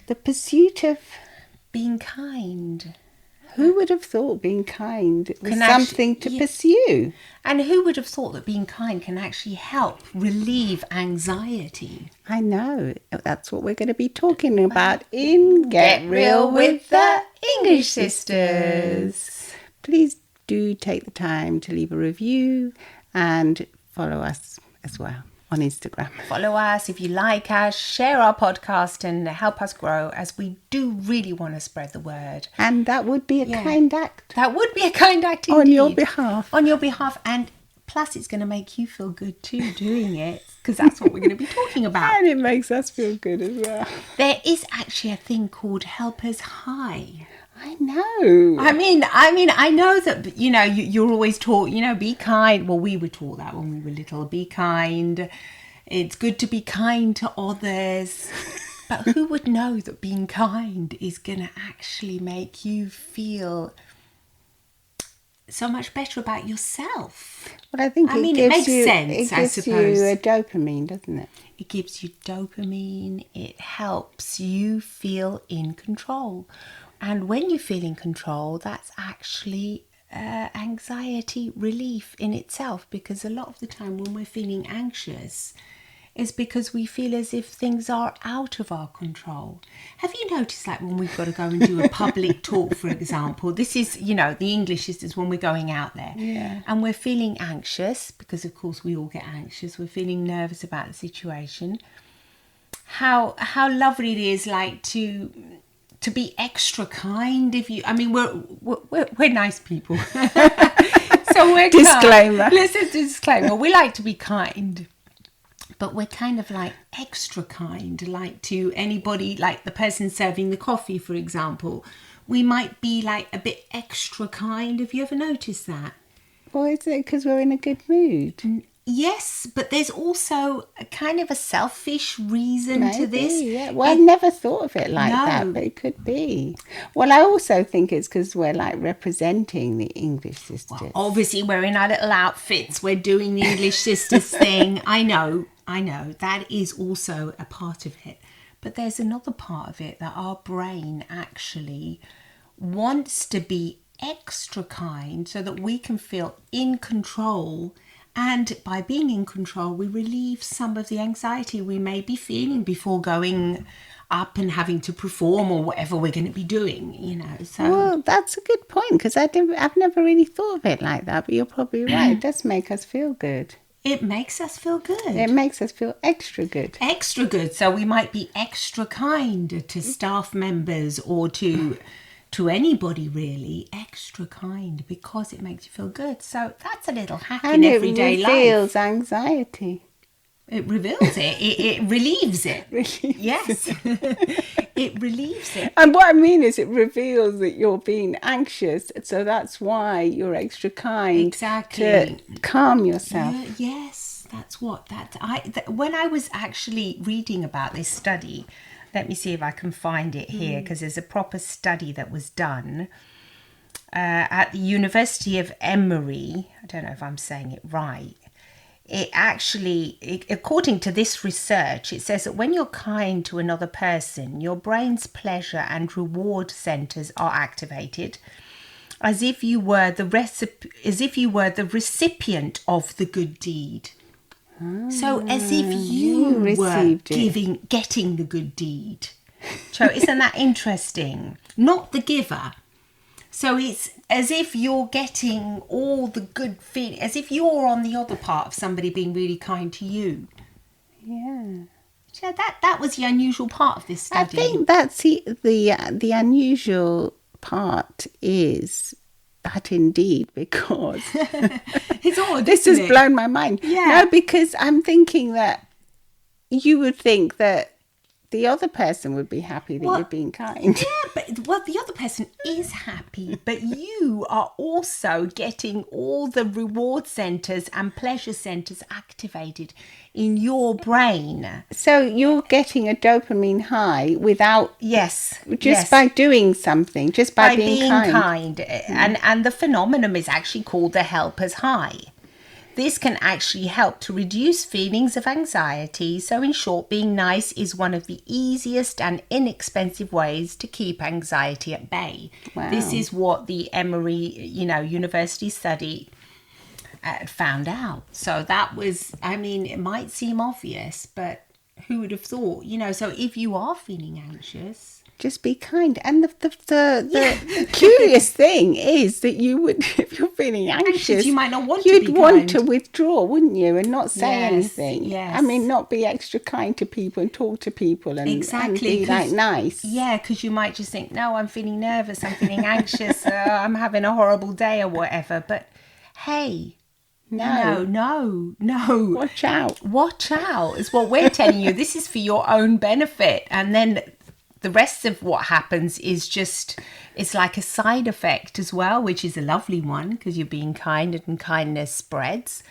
The pursuit of being kind. Who would have thought being kind was Can something to pursue? And who would have thought that being kind can actually help relieve anxiety? I know. That's what we're going to be talking about in Get Real with the English Sisters. Please do take the time to leave a review and follow us as well on Instagram. Follow us if you like us, share our podcast and help us grow, as we do really want to spread the word. And that would be a kind act. That would be a kind act indeed. On your behalf. On your behalf. And plus it's going to make you feel good too doing it, because that's what we're going to be talking about. And it makes us feel good as well. There is actually a thing called helper's high. I know. I mean, I know that, you're always taught, be kind. Well, we were taught that when we were little. Be kind. It's good to be kind to others. But who would know that being kind is going to actually make you feel so much better about yourself? Well, I think it makes sense, I suppose. It gives you a dopamine, doesn't it? It gives you dopamine. It helps you feel in control. And when you feel in control, that's actually anxiety relief in itself, because a lot of the time when we're feeling anxious, it's because we feel as if things are out of our control. Have you noticed, like, when we've got to go and do a public talk, for example, this is, the English is when we're going out there, and we're feeling anxious, because of course we all get anxious, we're feeling nervous about the situation. How lovely it is, like, to be extra kind. We're nice people. So we're disclaimer. Listen, disclaimer. We like to be kind, but we're kind of like extra kind, like to anybody, like the person serving the coffee, for example. We might be like a bit extra kind. Have you ever noticed that? Well, is it because we're in a good mood? Yes, but there's also a kind of a selfish reason to this. Yeah. Well, I never thought of it like that, but it could be. Well, I also think it's because we're like representing the English sisters. Well, obviously, we're in our little outfits. We're doing the English sisters thing. I know. That is also a part of it. But there's another part of it that our brain actually wants to be extra kind so that we can feel in control. And by being in control, we relieve some of the anxiety we may be feeling before going up and having to perform or whatever we're going to be doing, So, well, that's a good point, because I've never really thought of it like that, but you're probably right. It does make us feel good. It makes us feel good. It makes us feel extra good. Extra good. So we might be extra kind to staff members or to anybody, really, extra kind, because it makes you feel good. So that's a little hack in everyday life. And it reveals anxiety. It reveals it. It relieves it. Yes. It relieves it. And what I mean is it reveals that you're being anxious. So that's why you're extra kind. Exactly. To calm yourself. Yes, that's what. When I was actually reading about this study, let me see if I can find it here, because there's a proper study that was done at the University of Emory. I don't know if I'm saying it right. According to this research, it says that when you're kind to another person, your brain's pleasure and reward centers are activated, as if you were the recipient of the good deed. So as if you were getting the good deed. So isn't that interesting? Not the giver. So it's as if you're getting all the good feeling, as if you're on the other part of somebody being really kind to you. Yeah. So that was the unusual part of this study. I think that's the unusual part is that indeed, because it's odd. This has blown my mind. Yeah. No, because I'm thinking that you would think that the other person would be happy that you're being kind. Yeah, but the other person is happy, but you are also getting all the reward centers and pleasure centers activated in your brain. So you're getting a dopamine high without by doing something, just by being kind. And the phenomenon is actually called the helper's high. This can actually help to reduce feelings of anxiety. So in short, being nice is one of the easiest and inexpensive ways to keep anxiety at bay. Wow. This is what the Emory, University study found out. So that was, it might seem obvious, but who would have thought, so if you are feeling anxious, just be kind. And the curious thing is that you would, if you're feeling anxious, you might not want to be kind. You'd want to withdraw, wouldn't you? And not say anything. Yes. Not be extra kind to people and talk to people and, and be nice. Yeah, because you might just think, no, I'm feeling nervous, I'm feeling anxious, I'm having a horrible day or whatever. But hey, no. Watch out. Watch out is what we're telling you. This is for your own benefit. And then the rest of what happens is just, it's like a side effect as well, which is a lovely one because you're being kind and kindness spreads.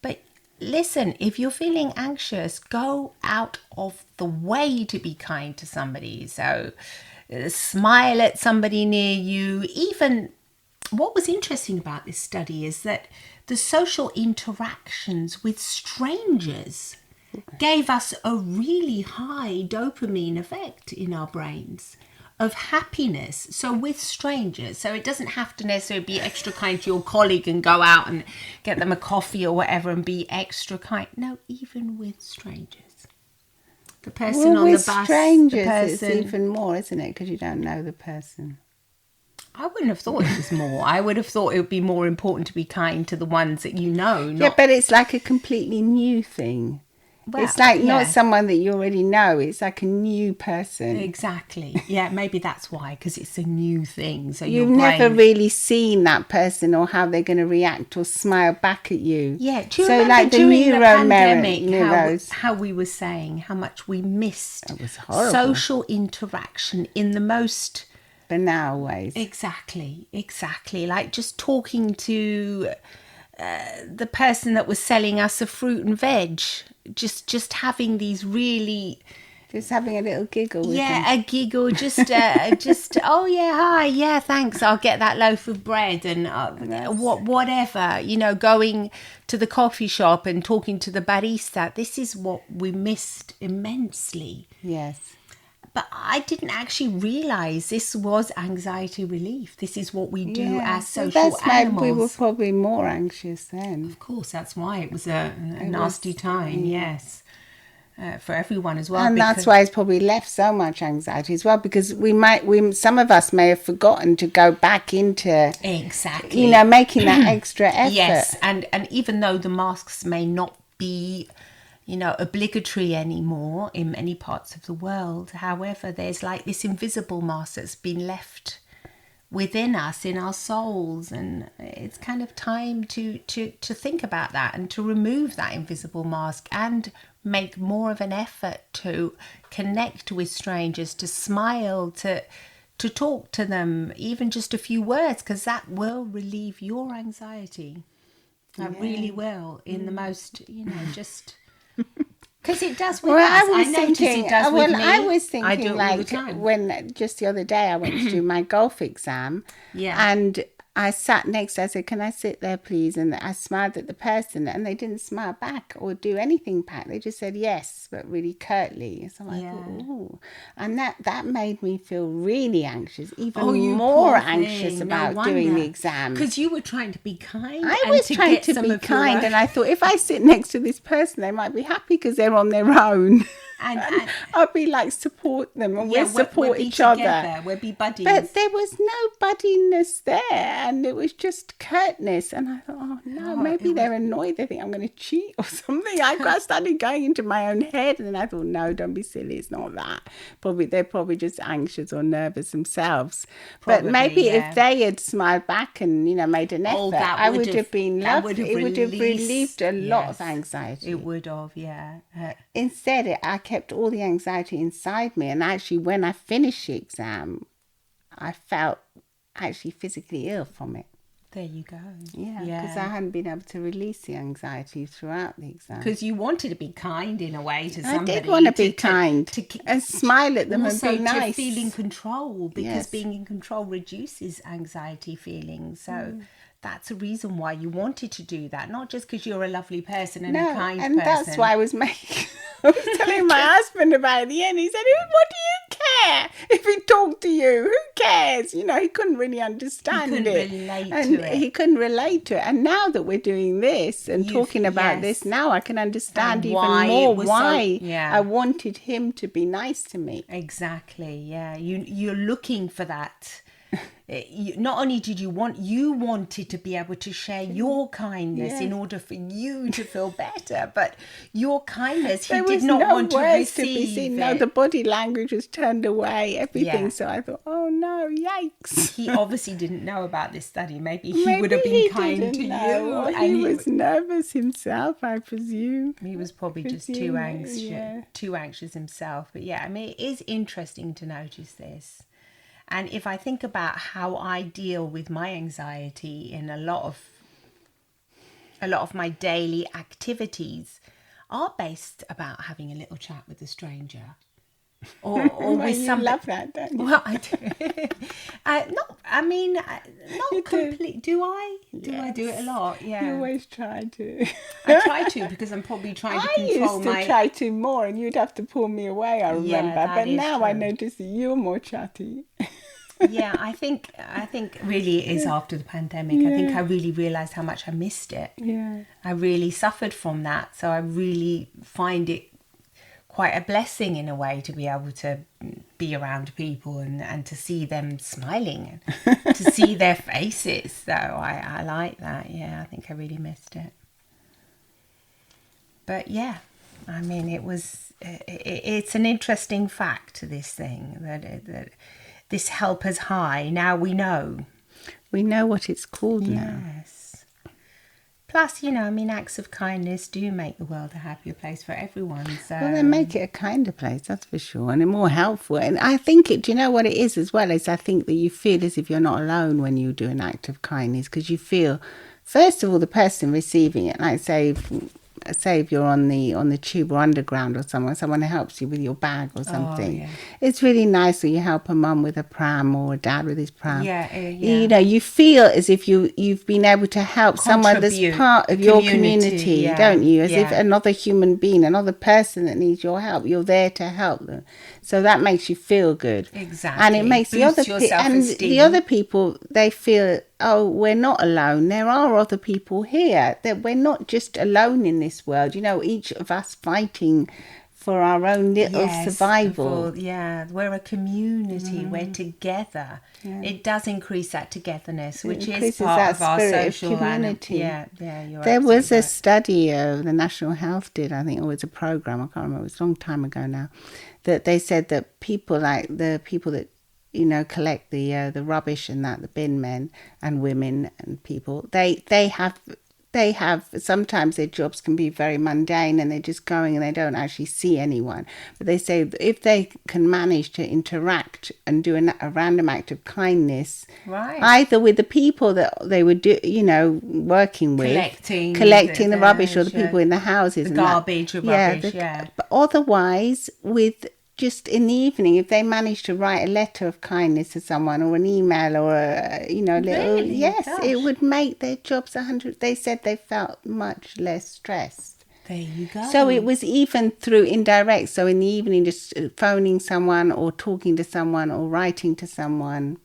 But listen, if you're feeling anxious, go out of the way to be kind to somebody. So smile at somebody near you. Even what was interesting about this study is that the social interactions with strangers gave us a really high dopamine effect in our brains of happiness. So with strangers, so it doesn't have to necessarily be extra kind to your colleague and go out and get them a coffee or whatever and be extra kind. No, even with strangers. The person on the bus. Strangers, it's even more, isn't it? Because you don't know the person. I wouldn't have thought it was more. I would have thought it would be more important to be kind to the ones that you know. Yeah, but it's like a completely new thing. Well, it's like not someone that you already know. It's like a new person. Exactly. Yeah, maybe that's why, because it's a new thing. So you've never really seen that person or how they're going to react or smile back at you. Yeah. Do you remember like during the pandemic how we were saying how much we missed social interaction in the most banal ways? Exactly. Like just talking to the person that was selling us a fruit and veg, just having these really, just having a little giggle with them. A giggle, just oh yeah, hi, yeah, thanks, I'll get that loaf of bread and whatever, going to the coffee shop and talking to the barista. This is what we missed immensely. Yes. But I didn't actually realise this was anxiety relief. This is what we do as social animals. We were probably more anxious then. Of course, that's why it was a nasty time, yes, for everyone as well. And that's why it's probably left so much anxiety as well, because some of us may have forgotten to go back into... Exactly. Making that extra effort. Yes, and even though the masks may not be... obligatory anymore in many parts of the world. However, there's like this invisible mask that's been left within us, in our souls, and it's kind of time to think about that and to remove that invisible mask and make more of an effort to connect with strangers, to smile, to talk to them, even just a few words, because that will relieve your anxiety. That really will, in the most, just... Because it does with us. I notice it does with me. I was thinking, like, when just the other day I went to do my golf exam, and I sat next to her, I said, can I sit there, please? And I smiled at the person, and they didn't smile back or do anything back. They just said yes, but really curtly. So I thought, ooh. And that made me feel really anxious, even more anxious about doing the exam. Because you were trying to be kind. I was trying to be kind, and I thought, if I sit next to this person, they might be happy because they're on their own. And I'll be like, support them, and we'll support each other. We'll be buddies. But there was no buddiness there, and it was just curtness. And I thought, oh no, maybe they're annoyed. They think I'm going to cheat or something. I started going into my own head, and then I thought, no, don't be silly. It's not that. They're probably just anxious or nervous themselves. But maybe if they had smiled back and made an effort, I would have been loved. It would have relieved a lot of anxiety. It would have, yeah. Instead, I kept all the anxiety inside me, and actually when I finished the exam I felt actually physically ill from it. There you go. Yeah, because I hadn't been able to release the anxiety throughout the exam. Because you wanted to be kind in a way to somebody. I did want to be kind and smile at them and be nice. Also to feel in control, because being in control reduces anxiety feelings. So that's a reason why you wanted to do that, not just because you're a lovely person and a No, kind and person. that's why I was making. I was telling my husband about it at the end. He said, "What do you care if he talked to you? Who cares?" You know, he couldn't really understand couldn't it, relate and to it. he couldn't relate to it. And now that we're doing this and talking about this, now I can understand And even why more it was why so- yeah. I wanted him to be nice to me. Exactly. Yeah. You're looking for that. Not only did you wanted to be able to share your kindness in order for you to feel better, but your kindness, he There did was not no want to words to receive be seen. it. No, the body language was turned away, everything. Yeah. So I thought, oh no, yikes. He obviously didn't know about this study. Maybe he Maybe would have been he kind didn't to know, you. or And he was nervous himself, I presume. he was probably just too anxious himself. But yeah, I mean, it is interesting to notice this. And if I think about how I deal with my anxiety in a lot of my daily activities are based about having a little chat with a stranger. Or Well, with you somebody. love that, don't you? Well, I do. Not complete. Do I? Do I do it a lot? Yeah. You always try to. I try to, because I'm probably trying to I control used to try to more, and you'd have to pull me away, I remember. that But is now I true. notice that you're more chatty. Yeah, I think really it is after the pandemic. I think I really realised how much I missed it. Yeah. I really suffered from that, so I really find it quite a blessing in a way to be able to be around people and to see them smiling and to see their faces. So I like that. Yeah, I think I really missed it. But yeah, I mean, it's an interesting fact, this thing, that this helper's high, now we know. We know what it's called now. Yes. Plus, acts of kindness do make the world a happier place for everyone. So Well, they make it a kinder place, that's for sure, and more helpful. And I think do you know what it is as well? Is I think that you feel as if you're not alone when you do an act of kindness, because you feel, first of all, the person receiving it, like say if you're on the tube or underground or somewhere, someone helps you with your bag or something. yeah. It's really nice when you help a mum with a pram or a dad with his pram. Yeah. You feel as if you've been able to help someone that's Contribute. part of your community, Yeah. don't you? As if Yeah. another human being, another person that needs your help, you're there to help them. So that makes you feel good. Exactly. And it makes Boosts your self-esteem. the other people, they feel, oh, we're not alone. There are other people here. That we're not just alone in this world. Each of us fighting for our own little survival. We're a community. We're together. Yeah. It does increase that togetherness, which is part of our social community. You're there was a right. study the National Health did, I think, or it was a program, I can't remember, it was a long time ago now, that they said that people, like the people that collect the rubbish and that, the bin men and women and people, they have sometimes their jobs can be very mundane and they're just going and they don't actually see anyone. But they say that if they can manage to interact and do a random act of kindness, right, either with the people that they would working with, collecting the rubbish, or the people in the houses, the garbage, but otherwise with. Just in the evening, if they manage to write a letter of kindness to someone or an email or Really? it would make their jobs 100. They said they felt much less stressed. There you go. So it was even through indirect. So in the evening, just phoning someone or talking to someone or writing to someone.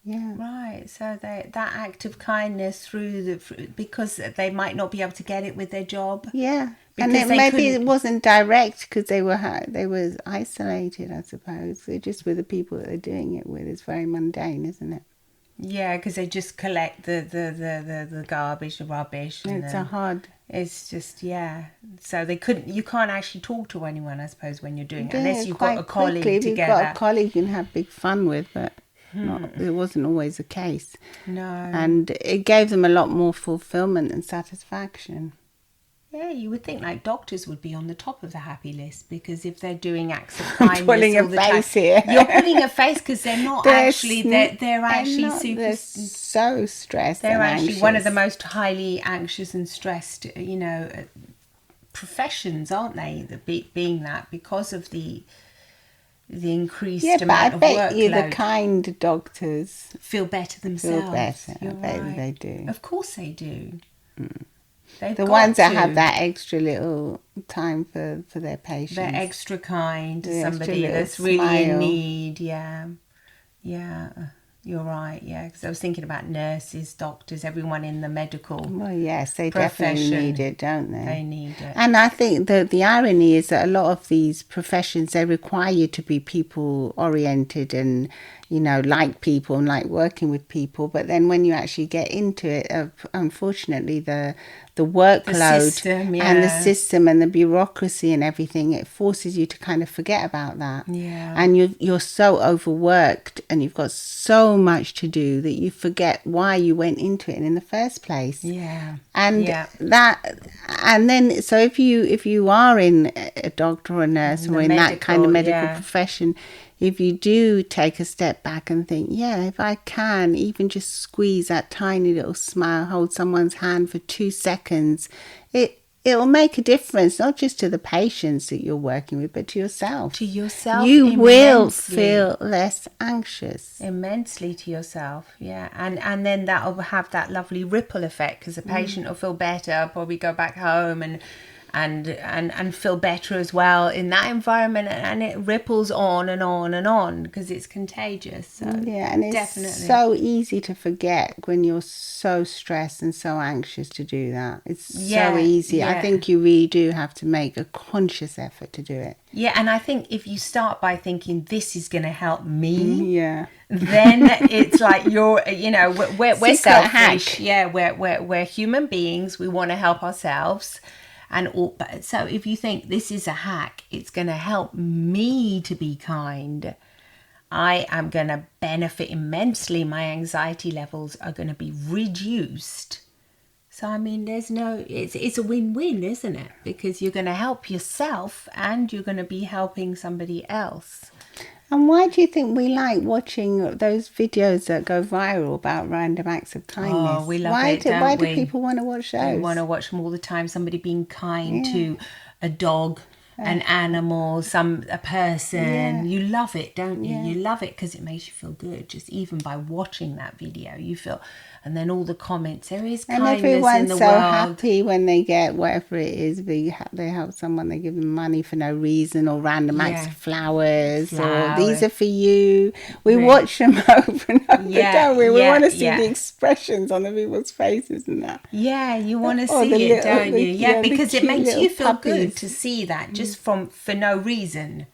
Yeah. Right. So that act of kindness because they might not be able to get it with their job. Yeah. Because and maybe it wasn't direct because they were isolated, I suppose. They're just with the people that they're doing it with. It's very mundane, isn't it? Yeah, because they just collect the garbage, the rubbish. It's just, So you can't actually talk to anyone, I suppose, when you're doing it, unless you've got a colleague together. If you've got a colleague you can have big fun with, but it wasn't always the case. No. And it gave them a lot more fulfillment and satisfaction. Yeah, you would think like doctors would be on the top of the happy list, because if they're doing acts of kindness pulling all a the face time, here. You're pulling a face because they're not actually they're actually they're so stressed. They're and actually anxious. one of the most highly anxious and stressed, professions, aren't they? Being that because of the the increased Yeah, but I amount of bet you the workload. kind doctors Feel better themselves. feel better. You're I bet right. they do. Of course they do. They've The got ones that to. have that extra little time for their patients. They're extra kind to The extra somebody little that's really in smile. need. Yeah. You're right. Yeah, because I was thinking about nurses, doctors, everyone in the medical Well, yes, they profession. definitely need it, don't they? They need it. And I think the irony is that a lot of these professions, they require you to be people oriented and, you know, like people and like working with people. But then when you actually get into it, unfortunately, the workload system, and the yeah. system and the bureaucracy and everything, it forces you to kind of forget about that. Yeah. And you're so overworked and you've got so much to do that you forget why you went into it in the first place. Yeah. And Yeah. and then so if you are in a doctor or a nurse or in that kind of medical yeah. profession, if you do take a step back and think, yeah, if I can even just squeeze that tiny little smile, hold someone's hand for 2 seconds, it'll make a difference, not just to the patients that you're working with, but to yourself. To yourself, you will immensely. feel less anxious. Immensely to yourself, yeah. And then that'll have that lovely ripple effect, because the patient will feel better, probably go back home and feel better as well in that environment, and it ripples on and on and on because it's contagious. So Yeah, and it's definitely so easy to forget when you're so stressed and so anxious to do that. It's so easy. I think you really do have to make a conscious effort to do it. Yeah, and I think if you start by thinking this is going to help me, Yeah. then it's like we're Secret selfish. hack. Yeah, we're human beings. We want to help ourselves. But so if you think this is a hack, it's going to help me to be kind, I am going to benefit immensely. My anxiety levels are going to be reduced. So, I mean, it's a win-win, isn't it? Because you're going to help yourself and you're going to be helping somebody else. And why do you think we like watching those videos that go viral about random acts of kindness? Oh, we love it, don't Why we? do people want to watch those? We want to watch them all the time. Somebody being kind to a dog, an animal, a person. Yeah. You love it, don't you? Yeah. You love it because it makes you feel good. Just even by watching that video, you feel. And then all the comments, there is And kindness everyone's in the so world. happy when they get whatever it is. They help someone, they give them money for no reason, or random acts of flowers, or these are for you. We watch them over and over, don't we? We want to see the expressions on the people's faces and that. Yeah, you want to see it, don't you? Yeah, because it makes you feel good to see that just for no reason.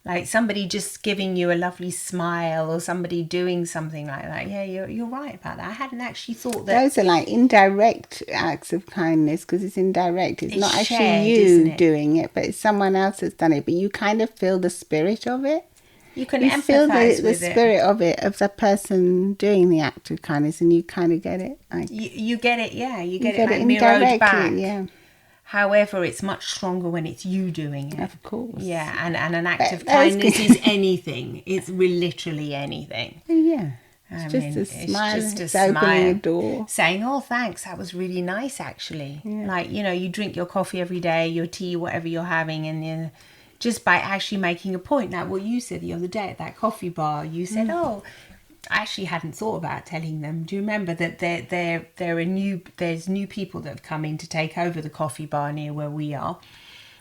Like somebody just giving you a lovely smile, or somebody doing something like that. Yeah, you're right about that. I hadn't actually thought that. Those are like indirect acts of kindness, because it's indirect. It's not shared, actually isn't you it? doing it, but it's someone else that's done it. But you kind of feel the spirit of it. You can You feel empathise the with it. spirit of it, of the person doing the act of kindness, and you kind of get it. Like, You get it, yeah. You get you it like mirrored back. yeah. However, it's much stronger when it's you doing it. Of course. Yeah, and an act of That's kindness good. is anything. It's literally anything. Yeah. I It's mean, just a smile. just a It's opening smile. a door. Saying, oh, thanks, that was really nice, actually. Yeah. Like, you drink your coffee every day, your tea, whatever you're having, and just by actually making a point. Like what you said the other day at that coffee bar, you said, oh, I actually hadn't thought about telling them. Do you remember that there's new people that have come in to take over the coffee bar near where we are?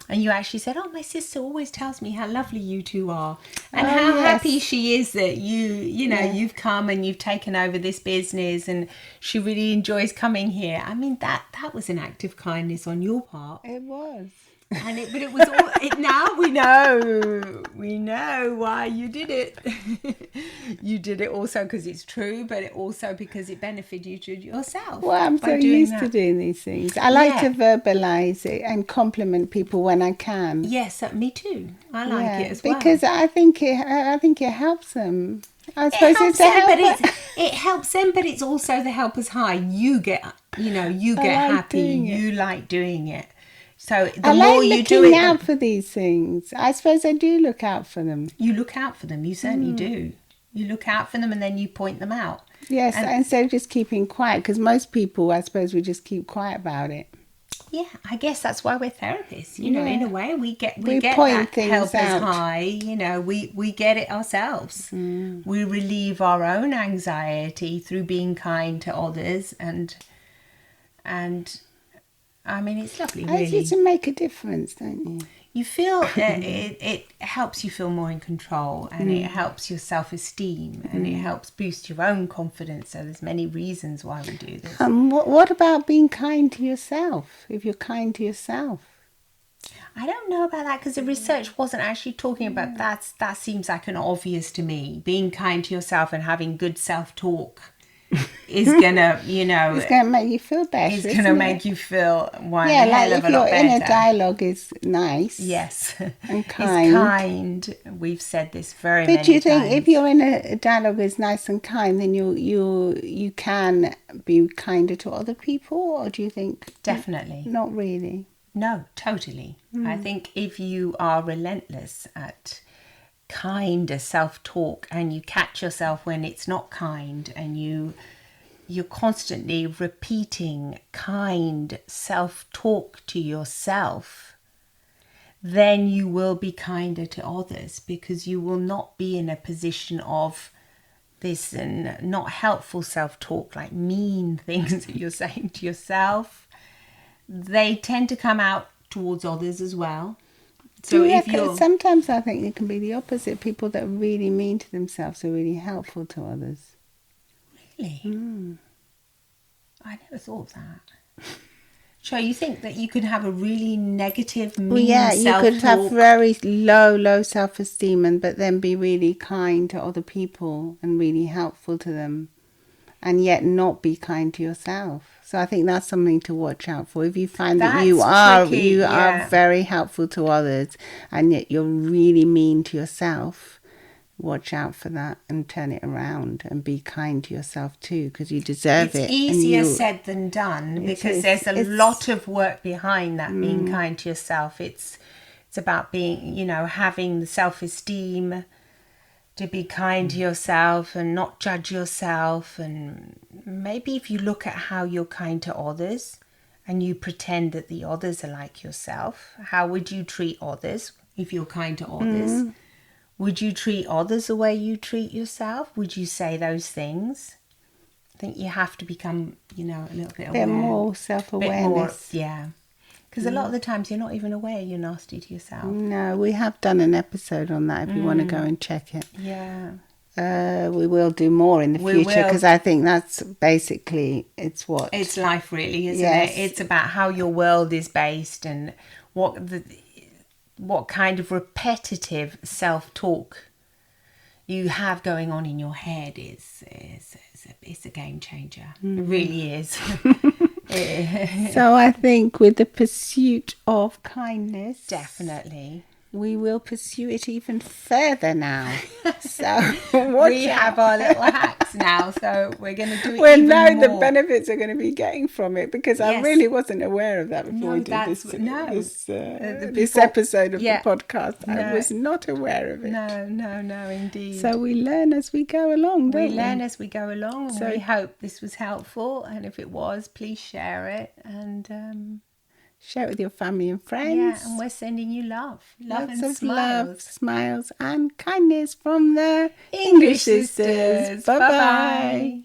And you actually said, oh, my sister always tells me how lovely you two are. And how happy she is that you've come and you've taken over this business, and she really enjoys coming here. I mean, that was an act of kindness on your part. It was. But it was all. Now we know why you did it. You did it also because it's true, but it also because it benefited you yourself. Well, I'm so used to doing these things. I like to verbalise it and compliment people when I can. Yes, me too. I like it as well. Because I think it helps them. I suppose it helps them, but it's also the helper's high. You get happy. You like doing it. So the more you do it, looking out for these things. I suppose I do look out for them. You look out for them. You certainly do. You look out for them, and then you point them out. Yes, instead of just keeping quiet, because most people, I suppose, would just keep quiet about it. Yeah, I guess that's why we're therapists. You know, in a way, we get We get point that things helper's out. high. You know, we get it ourselves. We relieve our own anxiety through being kind to others, and I mean, it's lovely, I really. you to make a difference, don't you? You feel it helps you feel more in control, and it helps your self-esteem, and it helps boost your own confidence. So there's many reasons why we do this. What about being kind to yourself? If you're kind to yourself, I don't know about that because the research wasn't actually talking about that. That seems like an obvious to me. Being kind to yourself and having good self-talk is gonna, it's going to make you feel better. it's gonna make you feel one yeah, hell like of if a lot your better. inner dialogue is nice. Yes, And it's kind. kind. We've said this very many But do you think times. if your inner dialogue is nice and kind, then you can be kinder to other people, or do you think Definitely. not really? No, totally. I think if you are relentless at kind self-talk and you catch yourself when it's not kind, and you're constantly repeating kind self-talk to yourself, then you will be kinder to others, because you will not be in a position of this and not helpful self-talk, like mean things that you're saying to yourself. They tend to come out towards others as well. So if you're Sometimes I think it can be the opposite. People that are really mean to themselves are really helpful to others. really, I never thought of that. So you think that you could have a really negative, mean Well, yeah, you self-talk? could have very low self-esteem, but then be really kind to other people and really helpful to them, and yet not be kind to yourself. So I think that's something to watch out for. If you find that you That's tricky, you yeah. are very helpful to others, and yet you're really mean to yourself, watch out for that and turn it around and be kind to yourself too, because you deserve it. It's easier said than done, because there's a lot of work behind that, being kind to yourself. It's about being, having the self-esteem to be kind to yourself and not judge yourself. And maybe if you look at how you're kind to others and you pretend that the others are like yourself, how would you treat others if you're kind to others? Would you treat others the way you treat yourself? Would you say those things? I think you have to become, a little bit aware. Bit more self-awareness. Bit more, yeah. Because a lot of the times you're not even aware you're nasty to yourself. No, we have done an episode on that if you want to go and check it. Yeah. We will do more in the future, because I think that's basically, it's life really, isn't Yes. it? It's about how your world is based, and what kind of repetitive self-talk you have going on in your head is a game changer. It really is. So I think with the pursuit of kindness, Definitely. we will pursue it even further now. So We have our little hacks now, so we're going to do it Well, even now more. the benefits are going to be getting from it, because I Yes. really wasn't aware of that before we did this episode of the podcast. I was not aware of it. No, indeed. So we learn as we go along, don't we? We learn as we go along, and we hope this was helpful. And if it was, please share it, and share it with your family and friends. yeah, and we're sending you love Lots and of smiles. love, smiles, and kindness from the English sisters. Bye-bye.